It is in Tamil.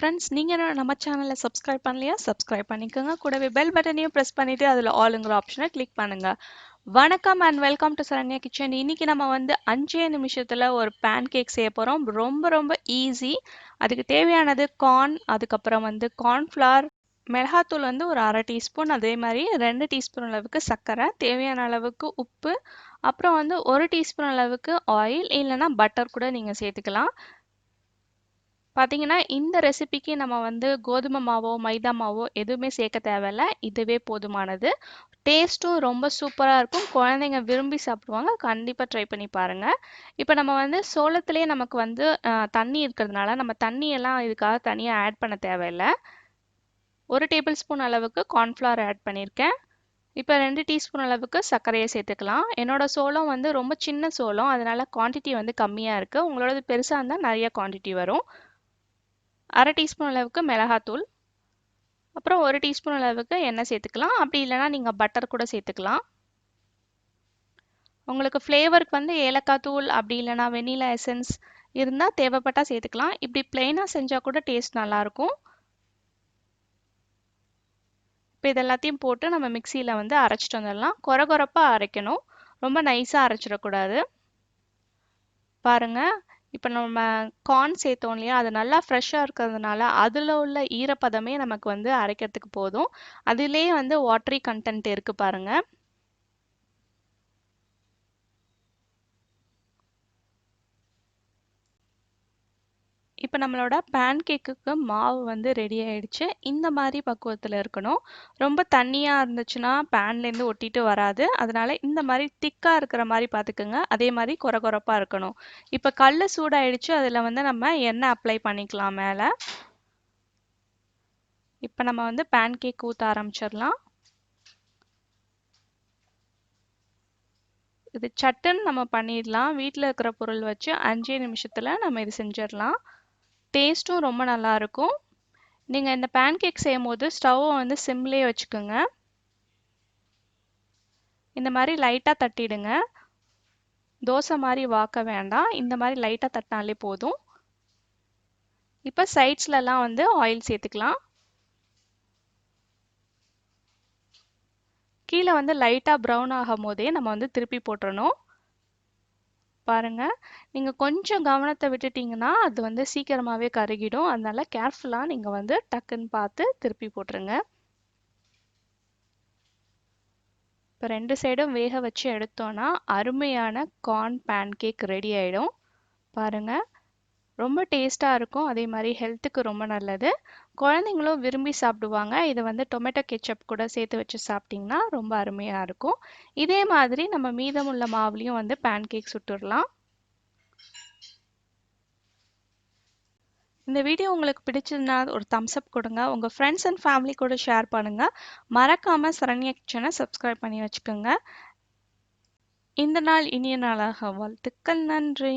ஃப்ரெண்ட்ஸ், நீங்க நம்ம சேனலை சப்ஸ்கிரைப் பண்ணலையா? சப்ஸ்கிரைப் பண்ணிக்கோங்க. கூடவே பெல் பட்டனையும் ப்ரெஸ் பண்ணிட்டு அதில் ஆளுங்கிற ஆப்ஷனை கிளிக் பண்ணுங்க. வணக்கம் and welcome to Saranya kitchen. இன்னைக்கு நம்ம 5 நிமிஷத்துல ஒரு பேன் கேக் செய்ய போறோம். ரொம்ப ரொம்ப ஈஸி. அதுக்கு தேவையானது கார்ன், அதுக்கப்புறம் கார்ன்ஃப்ளவர், மிளகாத்தூள் ஒரு 1/2 டீஸ்பூன், அதே மாதிரி 2 டீஸ்பூன் அளவுக்கு சர்க்கரை, தேவையான அளவுக்கு உப்பு, அப்புறம் 1 டீஸ்பூன் அளவுக்கு ஆயில் இல்லைன்னா பட்டர் கூட நீங்கள் சேர்த்துக்கலாம். பார்த்தீங்கன்னா இந்த ரெசிபிக்கு நம்ம கோதுமை மாவோ மைதா மாவோ எதுவுமே சேர்க்க தேவையில்ல. இதுவே போதுமானது. டேஸ்ட்டும் ரொம்ப சூப்பராக இருக்கும். குழந்தைங்க விரும்பி சாப்பிடுவாங்க. கண்டிப்பாக ட்ரை பண்ணி பாருங்கள். இப்போ நம்ம சோளத்திலே நமக்கு தண்ணி இருக்கிறதுனால நம்ம தண்ணியெல்லாம் இதுக்காக தனியாக ஆட் பண்ண தேவையில்லை. 1 டேபிள் ஸ்பூன் அளவுக்கு கார்ன்ஃப்ளவர் ஆட் பண்ணியிருக்கேன். இப்போ 2 டீஸ்பூன் அளவுக்கு சர்க்கரையை சேர்த்துக்கலாம். என்னோட சோளம் ரொம்ப சின்ன சோளம், அதனால குவான்டிட்டி கம்மியாக இருக்குது. உங்களோடது பெருசாக இருந்தால் நிறைய குவான்டிட்டி வரும். 1/2 டீஸ்பூன் அளவுக்கு மிளகாத்தூள், அப்புறம் 1 டீஸ்பூன் அளவுக்கு எண்ணெய் சேர்த்துக்கலாம். அப்படி இல்லைனா நீங்கள் பட்டர் கூட சேர்த்துக்கலாம். உங்களுக்கு ஃப்ளேவருக்கு ஏலக்காய் தூள் அப்படி இல்லைனா வெனிலா எசன்ஸ் இருந்தால் தேவைப்பட்டால் சேர்த்துக்கலாம். இப்படி பிளெயினாக செஞ்சால் கூட டேஸ்ட் நல்லாயிருக்கும். இப்போ இதெல்லாத்தையும் போட்டு நம்ம மிக்சியில் அரைச்சிட்டு வந்துடலாம். கொரகொரப்பாக அரைக்கணும், ரொம்ப நைஸாக அரைச்சிடக்கூடாது. பாருங்கள், இப்போ நம்ம கார்ன் சேர்த்தோம் இல்லையா, அது நல்லா ஃப்ரெஷ்ஷாக இருக்கிறதுனால அதில் உள்ள ஈரப்பதமே நமக்கு அரைக்கிறதுக்கு போதும். அதிலே வாட்டரி கண்டென்ட் இருக்குது பாருங்கள். இப்போ நம்மளோட பேன் கேக்குக்கு மாவு ரெடி ஆயிடுச்சு. இந்த மாதிரி பக்குவத்தில் இருக்கணும். ரொம்ப தண்ணியாக இருந்துச்சுன்னா பேன்லேருந்து ஒட்டிட்டு வராது. அதனால இந்த மாதிரி திக்காக இருக்கிற மாதிரி பார்த்துக்குங்க. அதே மாதிரி கொரகொரப்பாக இருக்கணும். இப்போ கல் சூடாயிடுச்சு. அதில் நம்ம எண்ணெய் அப்ளை பண்ணிக்கலாம் மேலே. இப்போ நம்ம பேன் கேக் ஊற்ற ஆரம்பிச்சிடலாம். இது சட்டுன்னு நம்ம பண்ணிடலாம். வீட்டில் இருக்கிற பொருள் வச்சு 5 நிமிஷத்தில் நம்ம இது செஞ்சிடலாம். டேஸ்ட்டும் ரொம்ப நல்லா இருக்கும். நீங்கள் இந்த பேன் கேக் செய்யும் போது ஸ்டவ்வை சிம்லேயே வச்சுக்கோங்க. இந்த மாதிரி லைட்டாக தட்டிடுங்க. தோசை மாதிரி வாக்க வேண்டாம், இந்த மாதிரி லைட்டாக தட்டினாலே போதும். இப்போ சைட்ஸ்லலாம் ஆயில் சேர்த்துக்கலாம். கீழே லைட்டாக ப்ரௌன் ஆகும் போதே நம்ம திருப்பி போட்டுறணும். பாருங்கள், நீங்கள் கொஞ்சம் கவனத்தை விட்டுட்டிங்கன்னா அது சீக்கிரமாகவே கருகிடும். அதனால கேர்ஃபுல்லாக நீங்கள் டக்குன்னு பார்த்து திருப்பி போட்டுருங்க. இப்போ 2 சைடும் வேக வச்சு எடுத்தோன்னா அருமையான கார்ன் பேன் கேக் ரெடி ஆகிடும். பாருங்கள், ரொம்ப டேஸ்ட்டாக இருக்கும். அதே மாதிரி ஹெல்த்துக்கு ரொம்ப நல்லது. குழந்தைங்களும் விரும்பி சாப்பிடுவாங்க. இதை டொமேட்டோ கெச்சப் கூட சேர்த்து வச்சு சாப்பிட்டிங்கன்னா ரொம்ப அருமையாக இருக்கும். இதே மாதிரி நம்ம மீதமுள்ள மாவுலேயும் பேன் கேக் சுட்டுடலாம். இந்த வீடியோ உங்களுக்கு பிடிச்சிருந்தா ஒரு தம்ஸ் அப் கொடுங்க. உங்கள் ஃப்ரெண்ட்ஸ் அண்ட் ஃபேமிலி கூட ஷேர் பண்ணுங்கள். மறக்காமல் சரண்யா கிச்சனை சப்ஸ்கிரைப் பண்ணி வச்சுக்கோங்க. இந்த நாள் இனிய நாளாக வாழ்த்துக்கள். நன்றி.